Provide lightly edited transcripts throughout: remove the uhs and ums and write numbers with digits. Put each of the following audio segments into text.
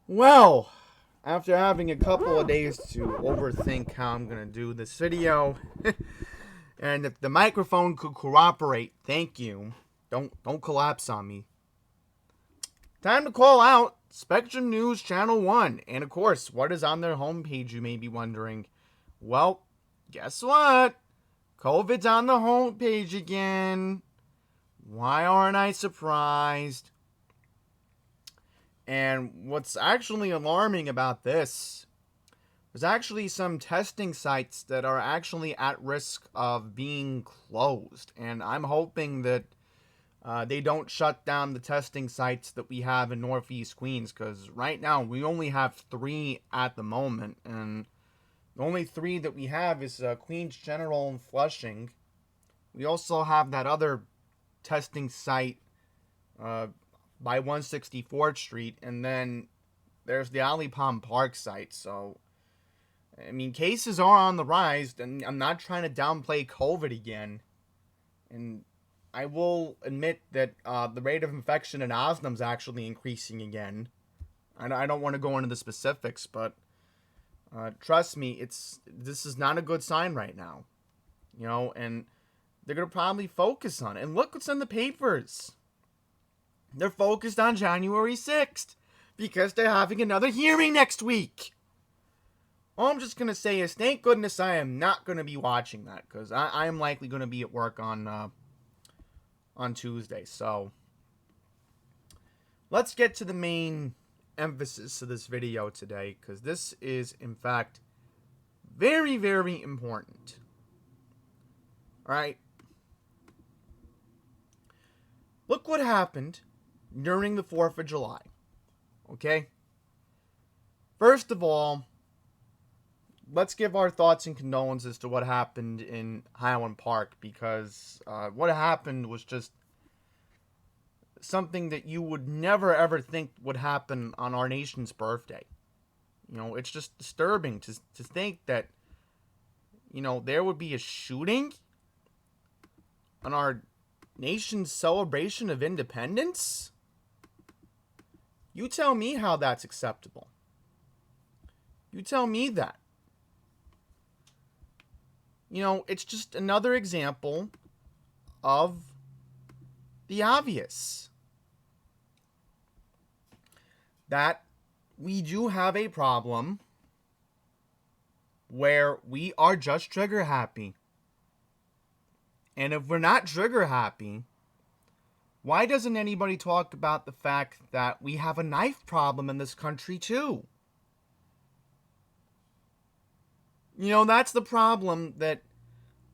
Well, after having a couple of days to overthink how I'm gonna do this video, and if the microphone could cooperate, thank you. Don't collapse on me. Time to call out Spectrum News Channel 1. And of course, what is on their homepage, you may be wondering? Well, guess what? COVID's on the homepage again. Why aren't I surprised? And what's actually alarming about this, there's actually some testing sites that are actually at risk of being closed. And I'm hoping that they don't shut down the testing sites that we have in Northeast Queens, because right now we only have 3 at the moment. And the only 3 that we have is Queens General and Flushing. We also have that other testing site by 164th Street, and then there's the Alley Palm Park site. So, I mean, cases are on the rise, and I'm not trying to downplay COVID again. And I will admit that the rate of infection in Osnum is actually increasing again. I don't want to go into the specifics, but trust me, this is not a good sign right now. And they're going to probably focus on it. And look what's in the papers. They're focused on January 6th because they're having another hearing next week. All I'm just going to say is thank goodness I am not going to be watching that, because I am likely going to be at work on Tuesday. So let's get to the main emphasis of this video today, because this is, in fact, very, very important. All right. Look what happened during the 4th of July. Okay? First of all, let's give our thoughts and condolences to what happened in Highland Park, because what happened was just something that you would never ever think would happen on our nation's birthday. It's just disturbing to think that, there would be a shooting on our nation's celebration of independence? You tell me how that's acceptable. You tell me that. It's just another example of the obvious. That we do have a problem where we are just trigger happy. And if we're not trigger happy, why doesn't anybody talk about the fact that we have a knife problem in this country too? That's the problem that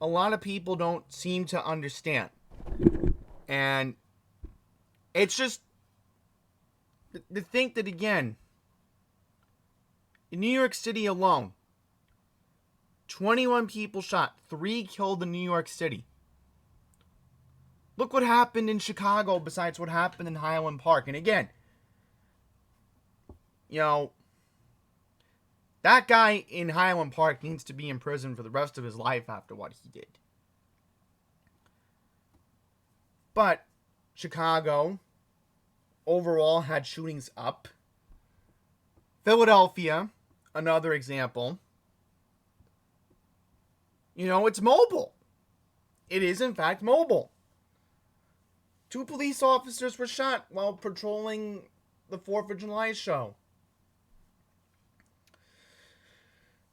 a lot of people don't seem to understand. And it's just to think that, again, in New York City alone, 21 people shot, 3 killed in New York City. Look what happened in Chicago besides what happened in Highland Park. And again, that guy in Highland Park needs to be in prison for the rest of his life after what he did. But Chicago overall had shootings up. Philadelphia, another example. It's mobile. It is, in fact, mobile. 2 police officers were shot while patrolling the 4th of July show.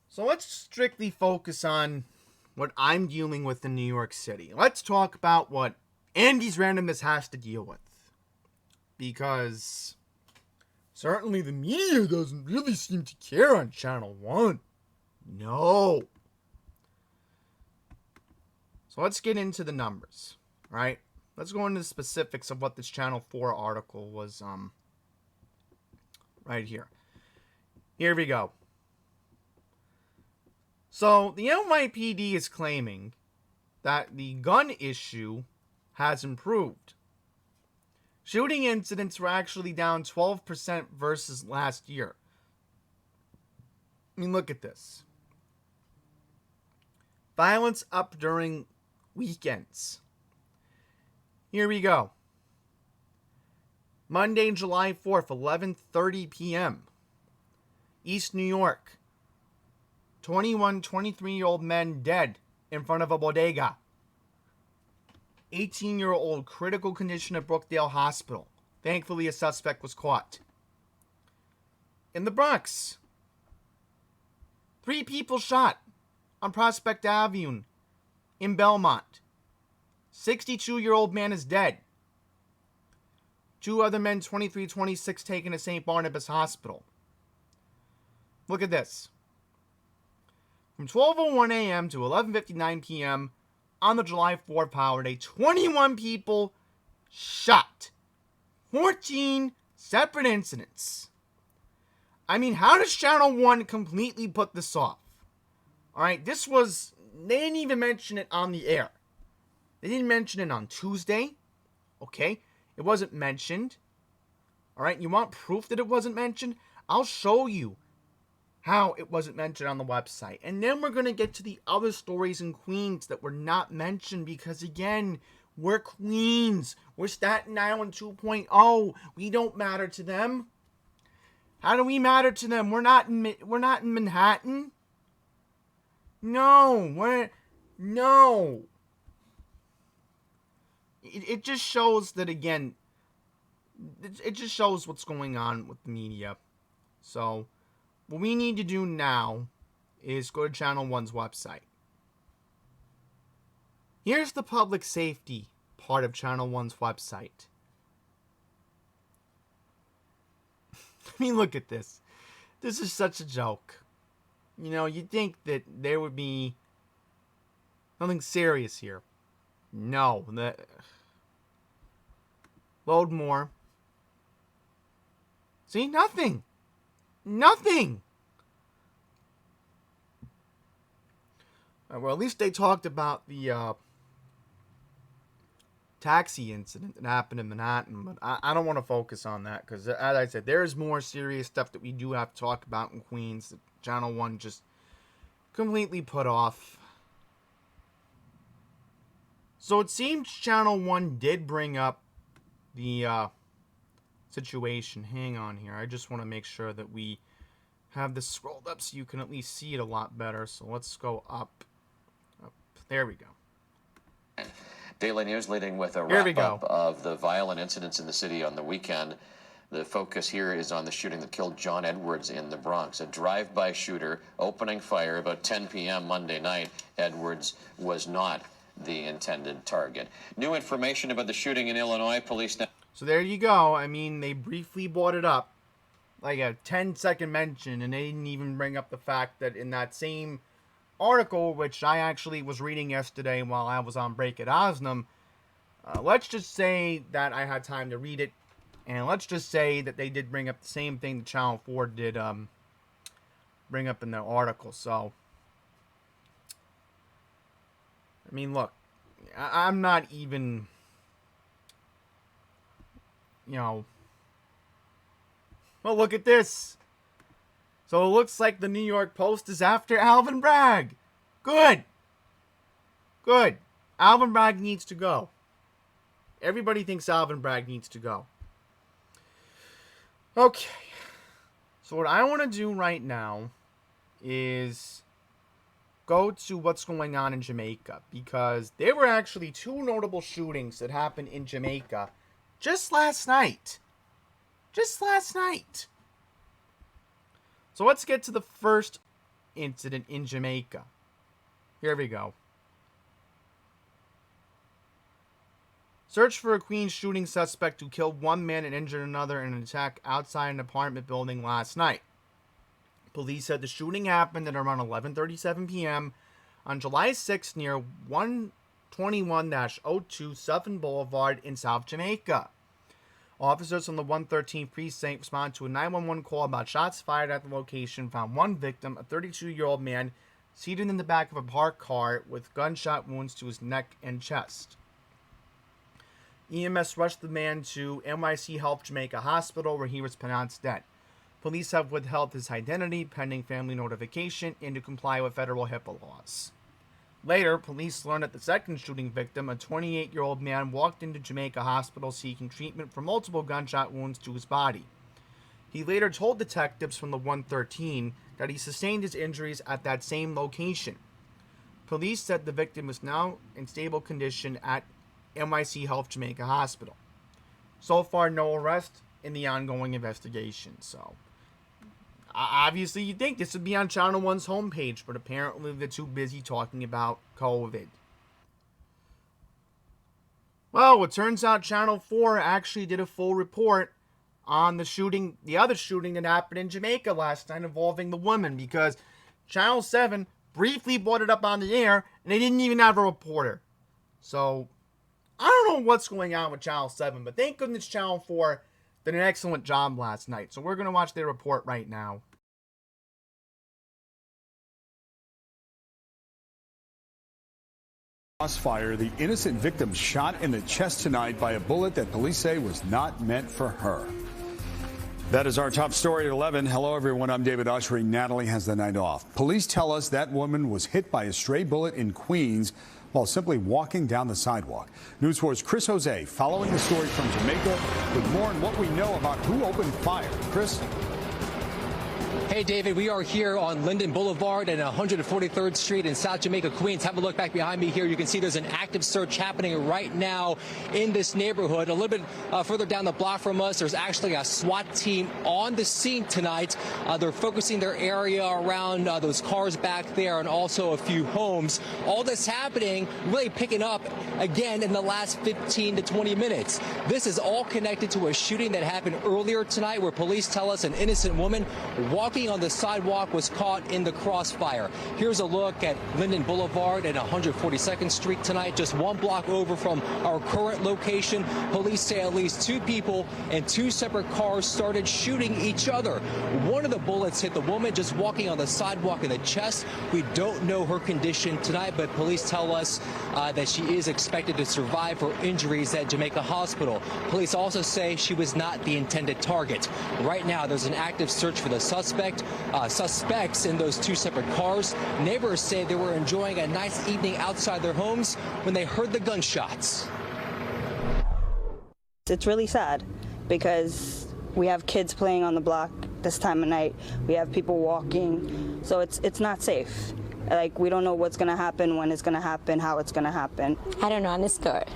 So let's strictly focus on what I'm dealing with in New York City. Let's talk about what Andy's Randomness has to deal with. Because certainly the media doesn't really seem to care on Channel 1. No. So let's get into the numbers, right? Let's go into the specifics of what this Channel 4 article was, right here. Here we go. So, the NYPD is claiming that the gun issue has improved. Shooting incidents were actually down 12% versus last year. I mean, look at this. Violence up during weekends. Here we go. Monday, July 4th, 11:30 p.m. East New York. 21, 23-year-old men dead in front of a bodega. 18-year-old critical condition at Brookdale Hospital. Thankfully, a suspect was caught. In the Bronx, 3 people shot on Prospect Avenue in Belmont. 62-year-old man is dead. 2 other men, 23, 26, taken to St. Barnabas Hospital. Look at this. From 12:01 a.m. to 11:59 p.m. on the July 4th holiday, 21 people shot. 14 separate incidents. I mean, how does Channel 1 completely put this off? Alright, they didn't even mention it on the air. They didn't mention it on Tuesday. Okay, it wasn't mentioned. Alright, you want proof that it wasn't mentioned? I'll show you how it wasn't mentioned on the website. And then we're going to get to the other stories in Queens that were not mentioned because, again, we're Queens. We're Staten Island 2.0. We don't matter to them. How do we matter to them? We're not in Manhattan. No. It just shows that, again, it just shows what's going on with the media. So what we need to do now is go to Channel 1's website. Here's the public safety part of Channel 1's website. I mean, look at this. This is such a joke. You know, you'd think that there would be nothing serious here. No. Load more. See? Nothing. Well, at least they talked about the taxi incident that happened in Manhattan, but I don't want to focus on that because, as I said, there is more serious stuff that we do have to talk about in Queens that Channel 1 just completely put off. So it seems Channel 1 did bring up the situation. Hang on here. I just want to make sure that we have this scrolled up so you can at least see it a lot better. So let's go up. There we go. Daily News leading with a wrap-up of the violent incidents in the city on the weekend. The focus here is on the shooting that killed John Edwards in the Bronx. A drive-by shooter opening fire about 10 p.m. Monday night. Edwards was not the intended target. New information about the shooting in Illinois. Police now... So there you go. I mean, they briefly brought it up. Like a 10-second mention, and they didn't even bring up the fact that in that same article, which I actually was reading yesterday while I was on break at Osnum, let's just say that I had time to read it, and let's just say that they did bring up the same thing that Channel 4 did bring up in their article. So, I mean, look, I'm not even, well, look at this. So it looks like the New York Post is after Alvin Bragg. Good. Alvin Bragg needs to go. Everybody thinks Alvin Bragg needs to go. Okay. So what I want to do right now is go to what's going on in Jamaica. Because there were actually 2 notable shootings that happened in Jamaica just last night. So let's get to the first incident in Jamaica. Here we go. Search for a Queens shooting suspect who killed 1 man and injured another in an attack outside an apartment building last night. Police said the shooting happened at around 11:37 p.m. on July 6th near 121-02 Southern Boulevard in South Jamaica. Officers from the 113th Precinct responded to a 911 call about shots fired at the location, found 1 victim, a 32-year-old man, seated in the back of a parked car with gunshot wounds to his neck and chest. EMS rushed the man to NYC Health Jamaica Hospital, where he was pronounced dead. Police have withheld his identity pending family notification and to comply with federal HIPAA laws. Later, police learned that the second shooting victim, a 28-year-old man, walked into Jamaica Hospital seeking treatment for multiple gunshot wounds to his body. He later told detectives from the 113 that he sustained his injuries at that same location. Police said the victim was now in stable condition at NYC Health Jamaica Hospital. So far, no arrest in the ongoing investigation. So, obviously, you'd think this would be on Channel 1's homepage, but apparently they're too busy talking about COVID. Well, it turns out Channel 4 actually did a full report on the other shooting that happened in Jamaica last night involving the woman, because Channel 7 briefly brought it up on the air, and they didn't even have a reporter. So, I don't know what's going on with Channel 7, but thank goodness Channel 4 did an excellent job last night. So we're going to watch their report right now. Crossfire, the innocent victim shot in the chest tonight by a bullet that police say was not meant for her. That is our top story at 11. Hello, everyone. I'm David Ushery. Natalie has the night off. Police tell us that woman was hit by a stray bullet in Queens while simply walking down the sidewalk. News 4's Chris Jose following the story from Jamaica with more on what we know about who opened fire. Chris? Hey, David, we are here on Linden Boulevard and 143rd Street in South Jamaica, Queens. Have a look back behind me here. You can see there's an active search happening right now in this neighborhood. A little bit further down the block from us, there's actually a SWAT team on the scene tonight. They're focusing their area around those cars back there and also a few homes. All this happening really picking up again in the last 15 to 20 minutes. This is all connected to a shooting that happened earlier tonight where police tell us an innocent woman walking on the sidewalk was caught in the crossfire. Here's a look at Linden Boulevard and 142nd Street tonight, just one block over from our current location. Police say at least two people and two separate cars started shooting each other. One of the bullets hit the woman just walking on the sidewalk in the chest. We don't know her condition tonight, but police tell us that she is expected to survive her injuries at Jamaica Hospital. Police also say she was not the intended target. Right now, there's an active search for the suspects in those two separate cars. Neighbors say they were enjoying a nice evening outside their homes when they heard the gunshots. It's really sad because we have kids playing on the block this time of night. We have people walking, so it's not safe. Like, we don't know what's going to happen, when it's going to happen, how it's going to happen. I don't know, I'm scared.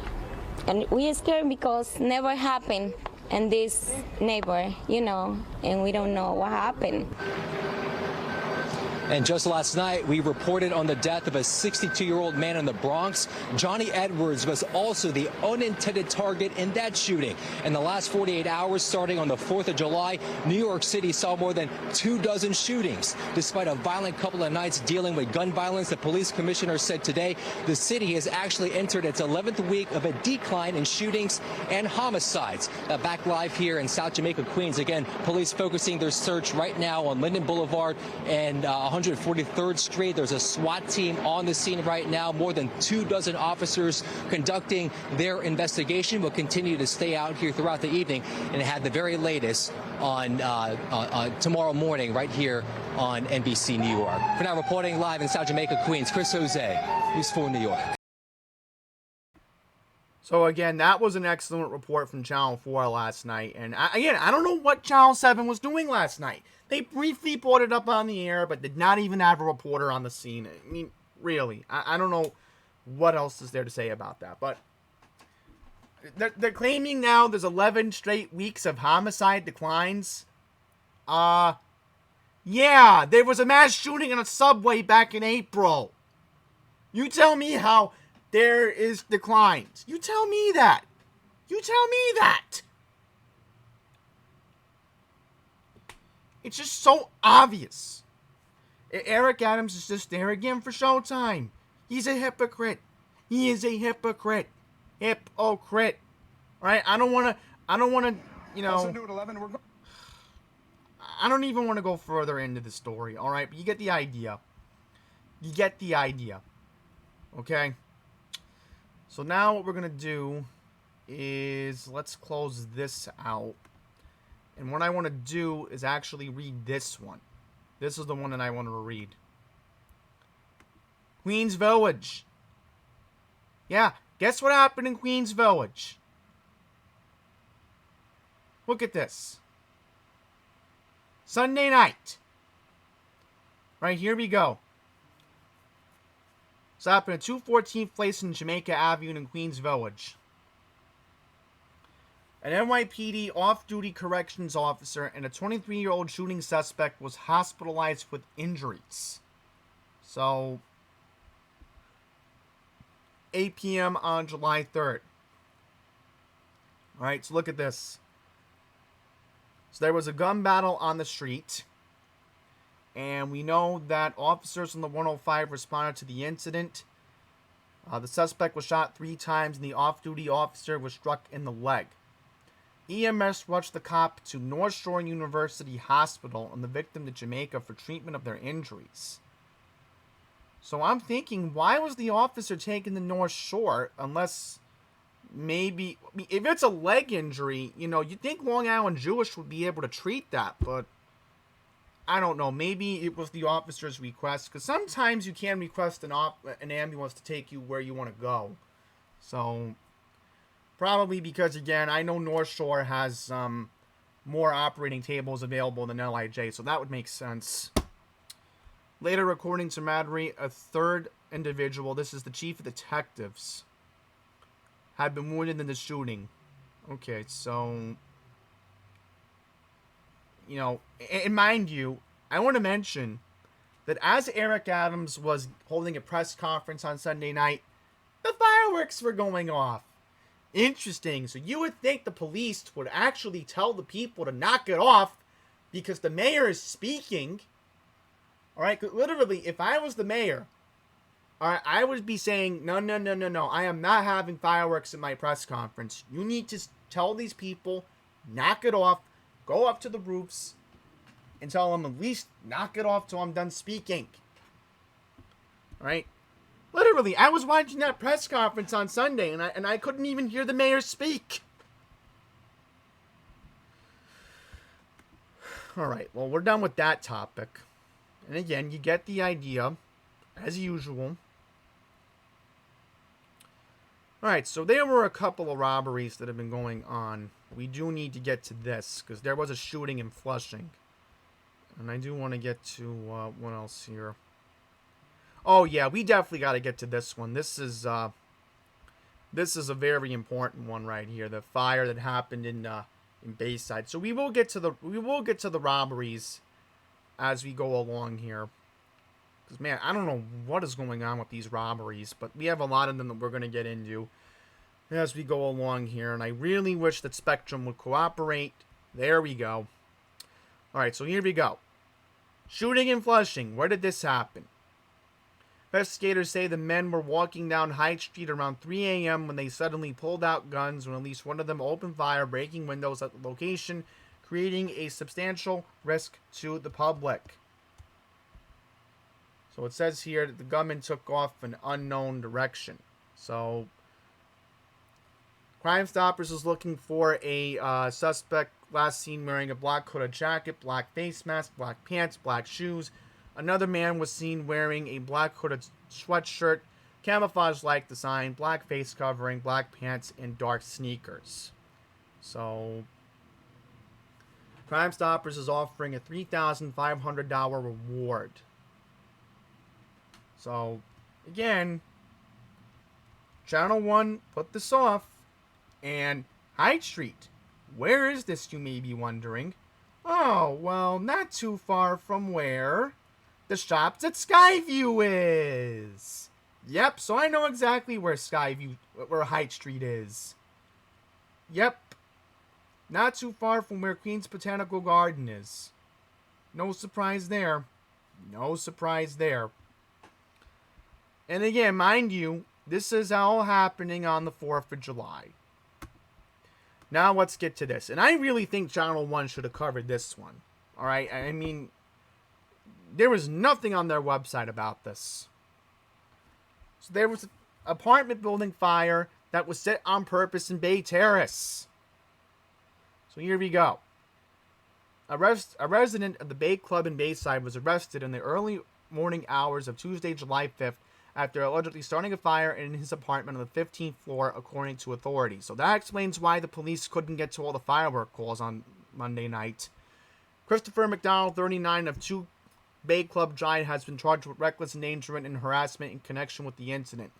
And we are scared because never happened in this neighbor, and we don't know what happened. And just last night, we reported on the death of a 62-year-old man in the Bronx. Johnny Edwards was also the unintended target in that shooting. In the last 48 hours, starting on the 4th of July, New York City saw more than 24 shootings. Despite a violent couple of nights dealing with gun violence, the police commissioner said today the city has actually entered its 11th week of a decline in shootings and homicides. Back live here in South Jamaica, Queens. Again, police focusing their search right now on Linden Boulevard and 143rd Street. There's a SWAT team on the scene right now. More than 24 officers conducting their investigation. Will continue to stay out here throughout the evening and have the very latest on tomorrow morning right here on NBC New York. For now, reporting live in South Jamaica, Queens, Chris Jose, News 4 New York. So again, that was an excellent report from Channel 4 last night. And I don't know what Channel 7 was doing last night. They briefly brought it up on the air, but did not even have a reporter on the scene. I mean, really, I don't know what else is there to say about that. But they're claiming now there's 11 straight weeks of homicide declines. Yeah, there was a mass shooting in a subway back in April. You tell me how there is declines. You tell me that. You tell me that. It's just so obvious. Eric Adams is just there again for showtime. He's a hypocrite. He is a hypocrite. Hypocrite. Right? I don't want to, Also new at 11, I don't even want to go further into the story, all right? But you get the idea. You get the idea. Okay? So now what we're going to do is let's close this out. And what I want to do is actually read this one. This is the one that I want to read. Queens Village. Yeah, guess what happened in Queens Village? Look at this. Sunday night. Right, here we go. It's happened at 214th Place in Jamaica Avenue in Queens Village. An NYPD off-duty corrections officer and a 23-year-old shooting suspect was hospitalized with injuries. So, 8 p.m. on July 3rd. Alright, so look at this. So there was a gun battle on the street. And we know that officers on the 105 responded to the incident. The suspect was shot 3 times and the off-duty officer was struck in the leg. EMS rushed the cop to North Shore University Hospital and the victim to Jamaica for treatment of their injuries. So I'm thinking, why was the officer taken to North Shore unless maybe, if it's a leg injury, you know, you'd think Long Island Jewish would be able to treat that, but I don't know. Maybe it was the officer's request, because sometimes you can request an ambulance to take you where you want to go. So, probably because, again, I know North Shore has more operating tables available than LIJ, so that would make sense. Later, according to Madry, a third individual, this is the chief of detectives, had been wounded in the shooting. Okay, so, you know, and mind you, I want to mention that as Eric Adams was holding a press conference on Sunday night, the fireworks were going off. Interesting. So you would think the police would actually tell the people to knock it off because the mayor is speaking. All right, literally, if I was the mayor, all right, I would be saying, no, I am not having fireworks at my press conference. You need to tell these people, knock it off, go up to the roofs, and tell them at least knock it off till I'm done speaking. All right? Literally, I was watching that press conference on Sunday, and I couldn't even hear the mayor speak. All right, well, we're done with that topic. And again, you get the idea, as usual. All right, so there were a couple of robberies that have been going on. We do need to get to this, because there was a shooting in Flushing. And I do want to get to, what else here? Oh, yeah, we definitely got to get to this one. This is a very important one right here. The fire that happened in Bayside. So we will get to the robberies as we go along here. Because, man, I don't know what is going on with these robberies, but we have a lot of them that we're going to get into as we go along here. And I really wish that Spectrum would cooperate. There we go. All right, so here we go. Shooting in Flushing. Where did this happen? Investigators say the men were walking down High Street around 3 a.m. when they suddenly pulled out guns when at least one of them opened fire, breaking windows at the location, creating a substantial risk to the public. So it says here that the gunman took off an unknown direction. So Crime Stoppers is looking for a suspect last seen wearing a black hooded jacket, black face mask, black pants, black shoes. Another man was seen wearing a black hooded sweatshirt, camouflage-like design, black face covering, black pants, and dark sneakers. So, Crime Stoppers is offering a $3,500 reward. So, again, Channel 1 put this off, and Hyde Street. Where is this, you may be wondering? Oh, well, not too far from where the Shops at Skyview is. Yep, so I know exactly where where Hyde Street is. Yep. Not too far from where Queens Botanical Garden is. No surprise there. No surprise there. And again, mind you, this is all happening on the 4th of July. Now let's get to this. And I really think Channel 1 should have covered this one. Alright, I mean, there was nothing on their website about this. So there was an apartment building fire that was set on purpose in Bay Terrace. So here we go. A resident of the Bay Club in Bayside was arrested in the early morning hours of Tuesday, July 5th, after allegedly starting a fire in his apartment on the 15th floor, according to authorities. So that explains why the police couldn't get to all the firework calls on Monday night. Christopher McDonald, 39, of 2 Bay Club Drive, has been charged with reckless endangerment and harassment in connection with the incident.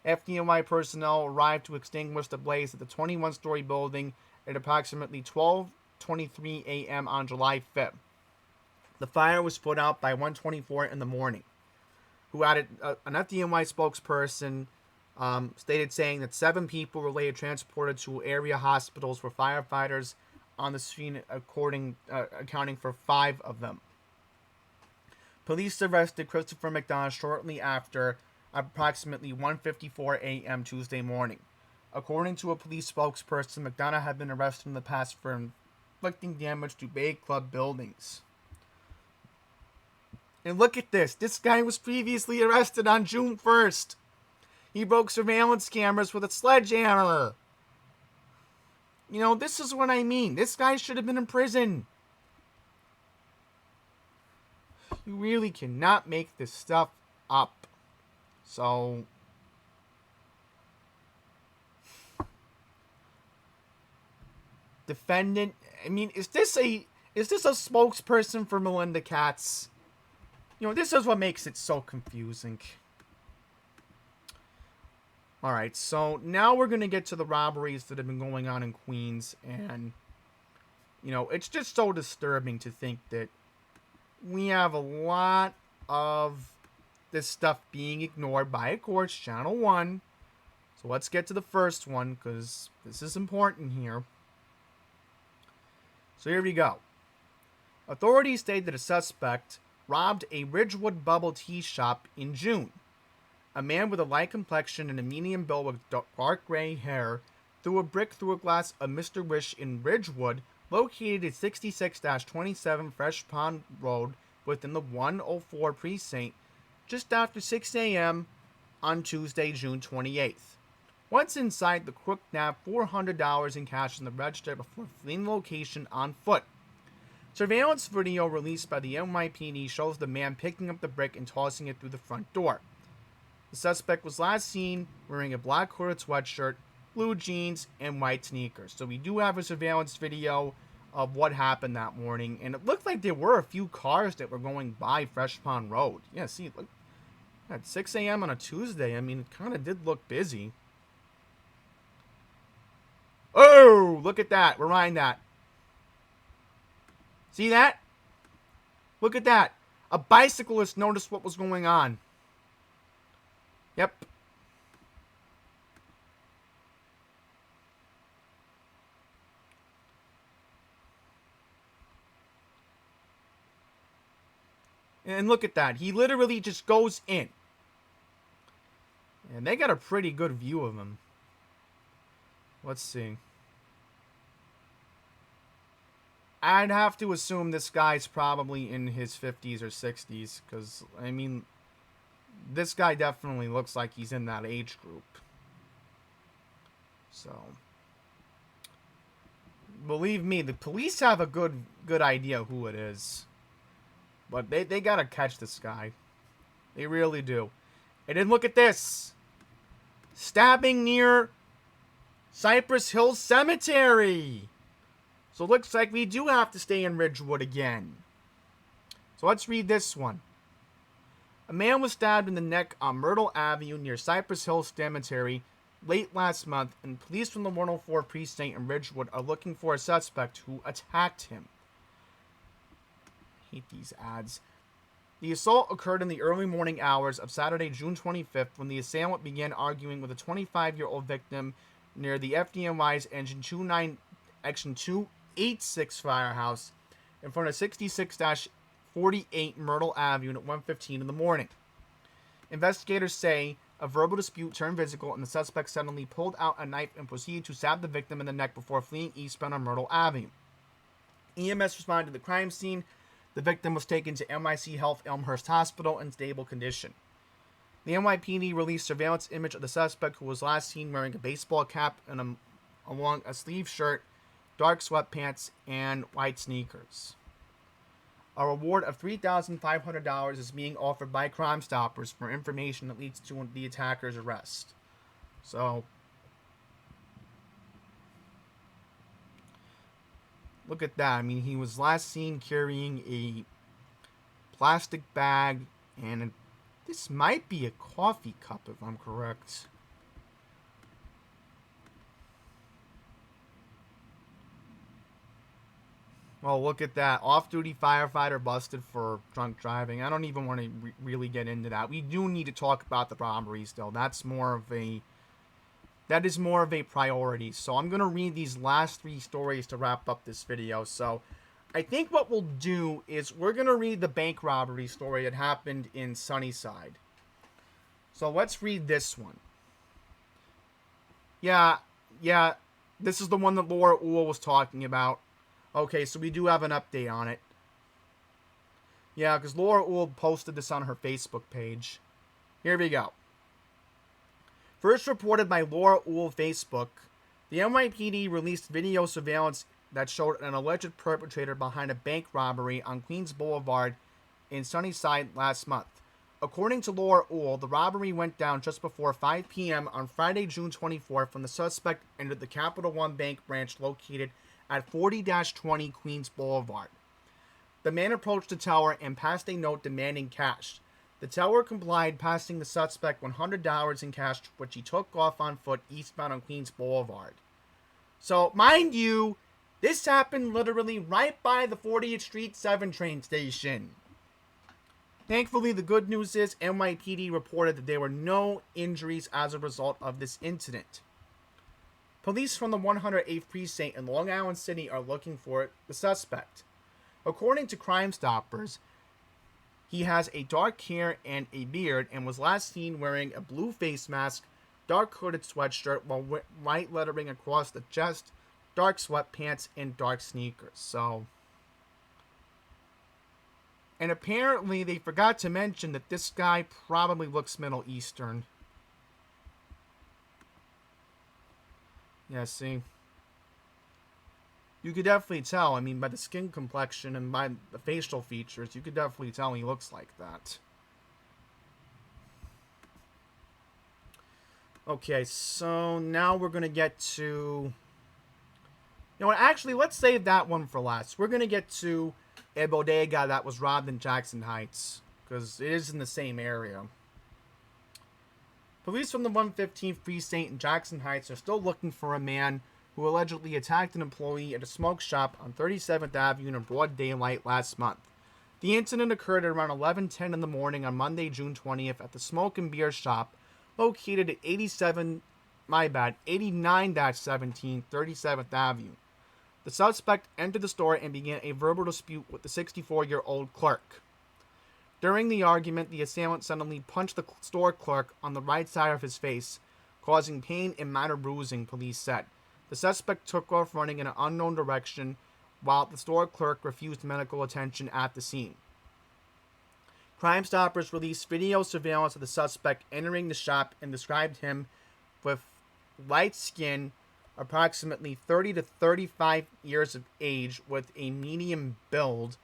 FDNY personnel arrived to extinguish the blaze at the 21-story building at approximately 12:23 a.m. on July 5th. The fire was put out by 1:24 in the morning, who added an FDNY spokesperson stated saying that 7 people were later transported to area hospitals for firefighters on the scene, accounting for 5 of them. Police arrested Christopher McDonald shortly after approximately 1:54 a.m. Tuesday morning. According to a police spokesperson, McDonald had been arrested in the past for inflicting damage to Bay Club buildings. And look at this. This guy was previously arrested on June 1st. He broke surveillance cameras with a sledgehammer. You know, this is what I mean. This guy should have been in prison. You really cannot make this stuff up. So, defendant, I mean, is this a spokesperson for Melinda Katz? You know, this is what makes it so confusing. Alright, so now we're going to get to the robberies that have been going on in Queens, and, you know, it's just so disturbing to think that we have a lot of this stuff being ignored by, of course, Channel 1. So let's get to the first one, because this is important here. So here we go. Authorities state that a suspect robbed a Ridgewood bubble tea shop in June. A man with a light complexion and a medium build with dark gray hair threw a brick through a glass of Mr. Wish in Ridgewood, located at 66-27 Fresh Pond Road within the 104 precinct, just after 6 a.m. on Tuesday, June 28th. Once inside, the crook nabbed $400 in cash in the register before fleeing the location on foot. Surveillance video released by the NYPD shows the man picking up the brick and tossing it through the front door. The suspect was last seen wearing a black hooded sweatshirt, blue jeans, and white sneakers. So we do have a surveillance video of what happened that morning, and it looked like there were a few cars that were going by Fresh Pond Road. Yeah, see, look, at 6 a.m. on a Tuesday, I mean, it kind of did look busy. Oh, look at that. Rewind that. See that? Look at that. A bicyclist noticed what was going on. Yep. And look at that. He literally just goes in. And they got a pretty good view of him. Let's see. I'd have to assume this guy's probably in his 50s or 60s. Because, I mean, this guy definitely looks like he's in that age group. So, believe me, the police have a good idea who it is. But they gotta catch this guy. They really do. And then look at this. Stabbing near Cypress Hills Cemetery. So it looks like we do have to stay in Ridgewood again. So let's read this one. A man was stabbed in the neck on Myrtle Avenue near Cypress Hills Cemetery late last month, and police from the 104 precinct in Ridgewood are looking for a suspect who attacked him. I hate these ads. The assault occurred in the early morning hours of Saturday, June 25th, when the assailant began arguing with a 25-year-old victim near the FDNY's Engine 286 firehouse in front of 66-48 Myrtle Avenue at 1:15 in the morning. Investigators say a verbal dispute turned physical, and the suspect suddenly pulled out a knife and proceeded to stab the victim in the neck before fleeing eastbound on Myrtle Avenue. EMS responded to the crime scene. The victim was taken to NYC Health Elmhurst Hospital in stable condition. The NYPD released surveillance image of the suspect, who was last seen wearing a baseball cap and along a sleeve shirt, dark sweatpants, and white sneakers. A reward of $3,500 is being offered by Crime Stoppers for information that leads to the attacker's arrest. So, Look at that. I mean, he was last seen carrying a plastic bag, and this might be a coffee cup, if I'm correct. Well, look at that. Off-duty firefighter busted for drunk driving. I don't even want to really get into that. We do need to talk about the robberies, though. That is more of a priority. So I'm going to read these last 3 stories to wrap up this video. So I think what we'll do is we're going to read the bank robbery story that happened in Sunnyside. So let's read this one. Yeah, this is the one that Laura Uhl was talking about. Okay, so we do have an update on it. Yeah, because Laura Uhl posted this on her Facebook page. Here we go. First reported by Laura Uhl Facebook, the NYPD released video surveillance that showed an alleged perpetrator behind a bank robbery on Queens Boulevard in Sunnyside last month. According to Laura Uhl, the robbery went down just before 5 p.m. on Friday, June 24th, when the suspect entered the Capital One Bank branch located at 40-20 Queens Boulevard. The man approached the teller and passed a note demanding cash. The teller complied, passing the suspect $100 in cash, which he took off on foot eastbound on Queens Boulevard. So, mind you, this happened literally right by the 40th Street 7 train station. Thankfully, the good news is NYPD reported that there were no injuries as a result of this incident. Police from the 108th Precinct in Long Island City are looking for the suspect. According to Crime Stoppers, he has a dark hair and a beard and was last seen wearing a blue face mask, dark hooded sweatshirt, white lettering across the chest, dark sweatpants, and dark sneakers. So, and apparently they forgot to mention that this guy probably looks Middle Eastern. Yeah, see? You could definitely tell. I mean, by the skin complexion and by the facial features, you could definitely tell he looks like that. Okay, so now we're going to get to... You know what, actually, let's save that one for last. We're going to get to a bodega that was robbed in Jackson Heights, because it is in the same area. Police from the 115th Precinct in Jackson Heights are still looking for a man who allegedly attacked an employee at a smoke shop on 37th Avenue in broad daylight last month. The incident occurred at around 11:10 in the morning on Monday, June 20th at the Smoke and Beer Shop located at 89-17 37th Avenue. The suspect entered the store and began a verbal dispute with the 64-year-old clerk. During the argument, the assailant suddenly punched the store clerk on the right side of his face, causing pain and minor bruising, police said. The suspect took off running in an unknown direction, while the store clerk refused medical attention at the scene. Crime Stoppers released video surveillance of the suspect entering the shop and described him with light skin, approximately 30 to 35 years of age, with a medium build,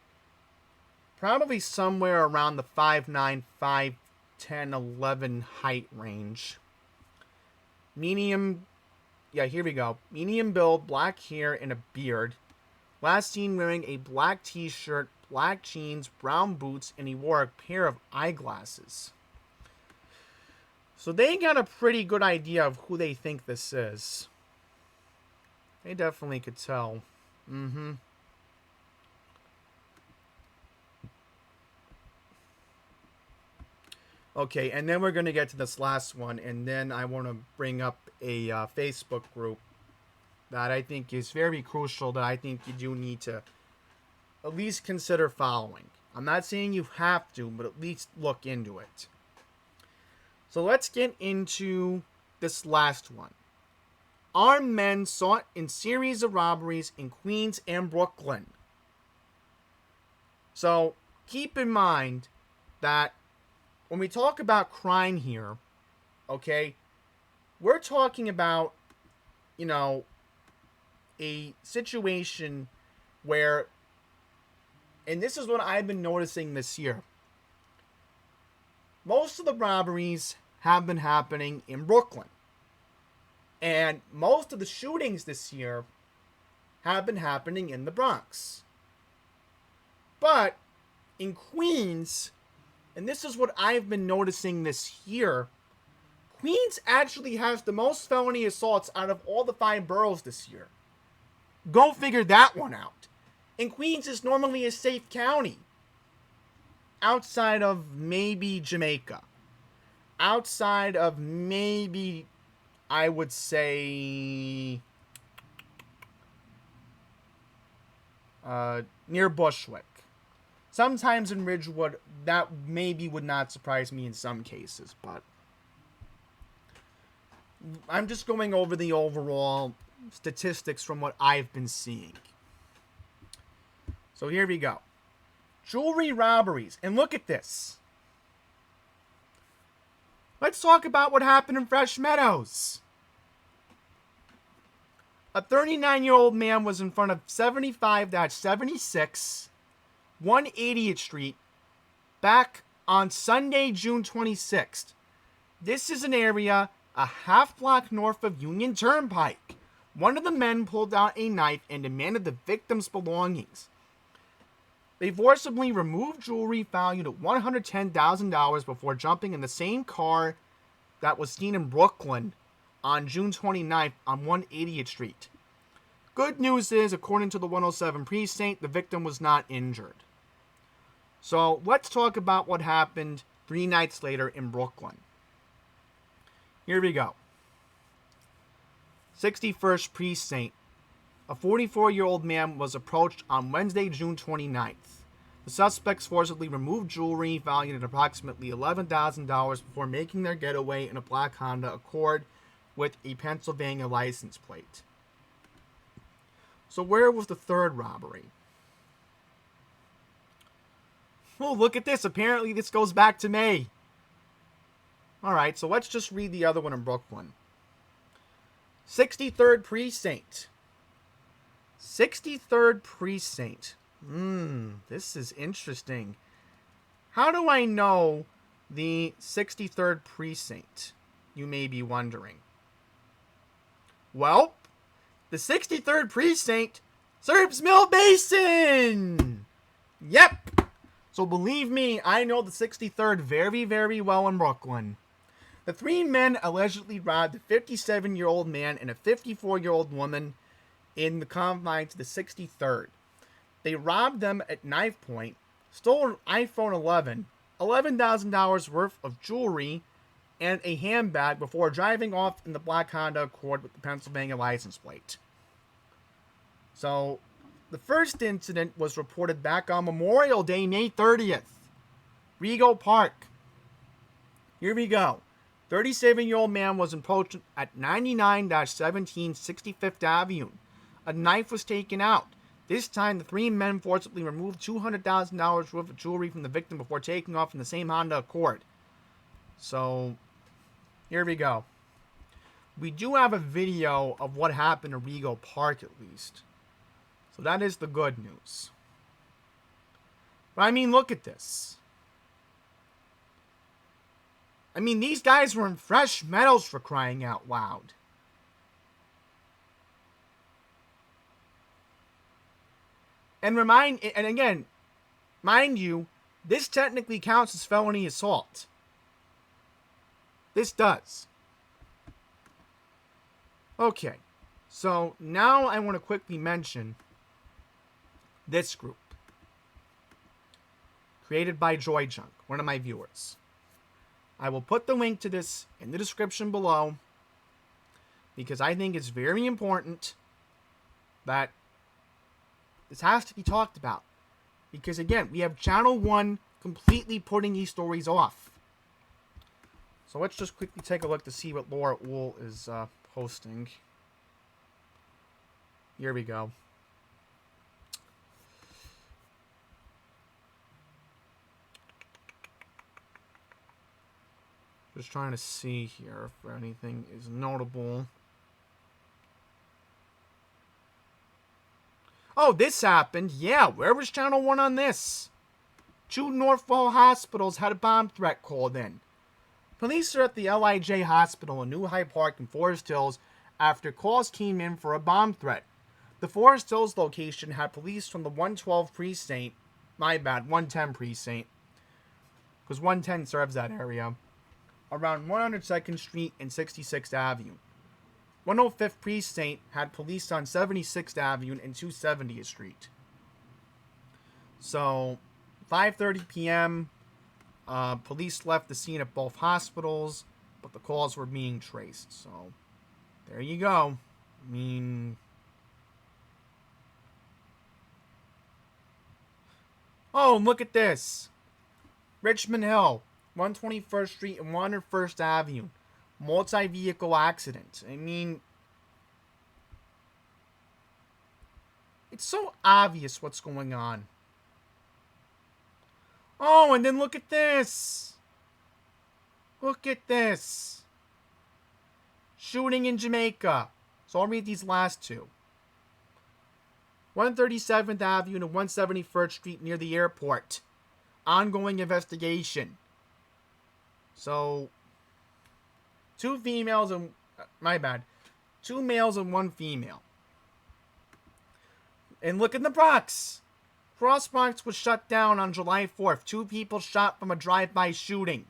probably somewhere around the 5'9", 5'10", 11 height range. Medium, yeah, here we go. Medium build, black hair, and a beard. Last seen wearing a black t-shirt, black jeans, brown boots, and he wore a pair of eyeglasses. So they got a pretty good idea of who they think this is. They definitely could tell. Okay, and then we're going to get to this last one, and then I want to bring up a Facebook group that I think is very crucial, that I think you do need to at least consider following. I'm not saying you have to, but at least look into it. So let's get into this last one. Armed men sought in series of robberies in Queens and Brooklyn. So keep in mind that when we talk about crime here, okay, we're talking about, you know, a situation where, and this is what I've been noticing this year, most of the robberies have been happening in Brooklyn. And most of the shootings this year have been happening in the Bronx. But in Queens, and this is what I've been noticing this year, Queens actually has the most felony assaults out of all the 5 boroughs this year. Go figure that one out. And Queens is normally a safe county. Outside of maybe Jamaica. Outside of maybe, I would say, near Bushwick. Sometimes in Ridgewood, that maybe would not surprise me in some cases, but I'm just going over the overall statistics from what I've been seeing. So here we go. Jewelry robberies. And look at this. Let's talk about what happened in Fresh Meadows. A 39-year-old man was in front of 75-76, 180th Street, back on Sunday, June 26th. This is an area a half block north of Union Turnpike. One of the men pulled out a knife and demanded the victim's belongings. They forcibly removed jewelry valued at $110,000 before jumping in the same car that was seen in Brooklyn on June 29th on 180th Street. Good news is, according to the 107 precinct, the victim was not injured. So let's talk about what happened 3 nights later in Brooklyn. Here we go. 61st precinct. A 44-year-old man was approached on Wednesday, June 29th. The suspects forcibly removed jewelry valued at approximately $11,000 before making their getaway in a black Honda Accord with a Pennsylvania license plate. So where was the third robbery? Oh, look at this. Apparently this goes back to May. Alright, so let's just read the other one in Brooklyn. 63rd precinct. 63rd precinct. This is interesting. How do I know the 63rd precinct? You may be wondering. Well, the 63rd precinct serves Mill Basin. Yep. So believe me, I know the 63rd very, very well in Brooklyn. The 3 men allegedly robbed a 57-year-old man and a 54-year-old woman in the confines of the 63rd. They robbed them at knife point, stole an iPhone 11, $11,000 worth of jewelry, and a handbag before driving off in the black Honda Accord with the Pennsylvania license plate. So, the first incident was reported back on Memorial Day, May 30th. Rego Park. Here we go. 37-year-old man was approached at 99-17 65th Avenue. A knife was taken out. This time, the 3 men forcibly removed $200,000 worth of jewelry from the victim before taking off in the same Honda Accord. So, here we go. We do have a video of what happened at Rego Park, at least. So that is the good news. But I mean, look at this. I mean, these guys were in Fresh Meadows, for crying out loud. And again, mind you, this technically counts as felony assault. This does. Okay, so now I want to quickly mention this group. Created by Joy Junk, one of my viewers. I will put the link to this in the description below because I think it's very important that this has to be talked about. Because again, we have Channel 1 completely putting these stories off. So let's just quickly take a look to see what Laura Uhl is posting. Here we go. Just trying to see here if anything is notable. Oh, this happened. Yeah, where was Channel 1 on this? 2 Norfolk hospitals had a bomb threat called in. Police are at the LIJ hospital in New Hyde Park in Forest Hills after calls came in for a bomb threat. The Forest Hills location had police from the 112 precinct, 110 precinct, because 110 serves that area, around 102nd Street and 66th Avenue. 105th precinct had police on 76th Avenue and 270th Street. So, 5:30 p.m., police left the scene at both hospitals, but the calls were being traced. So, there you go. I mean... Oh, look at this. Richmond Hill, 121st Street and 101st Avenue. Multi-vehicle accident. I mean... It's so obvious what's going on. Oh, and then look at this. Look at this. Shooting in Jamaica. So I'll read these last two. 137th Avenue to 171st Street near the airport. Ongoing investigation. So, 2 females and... My bad. 2 males and 1 female. And look in the Bronx. Cross Bronx was shut down on July 4th. 2 people shot from a drive-by shooting.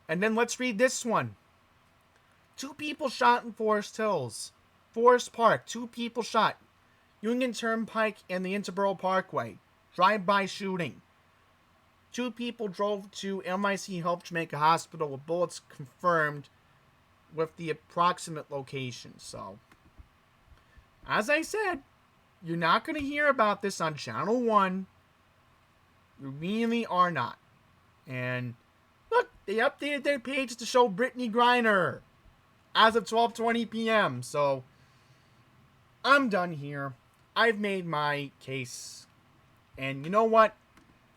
And then let's read this one. 2 people shot in Forest Hills. Forest Park, 2 people shot. Union Turnpike and the Interborough Parkway. Drive-by shooting. 2 people drove to MIC Health Jamaica Hospital with bullets confirmed with the approximate location. So, as I said, you're not going to hear about this on Channel 1. You really are not. And look, they updated their page to show Brittany Griner as of 12:20 p.m. So, I'm done here. I've made my case. And you know what?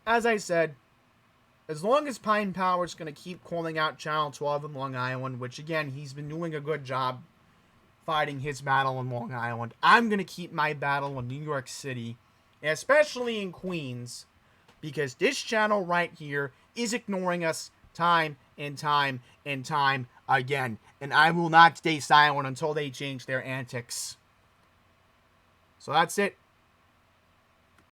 As I said, as long as Pine Power's going to keep calling out Channel 12 in Long Island, which again, he's been doing a good job fighting his battle in Long Island, I'm going to keep my battle in New York City, especially in Queens, because this channel right here is ignoring us time and time and time again. And I will not stay silent until they change their antics. So that's it.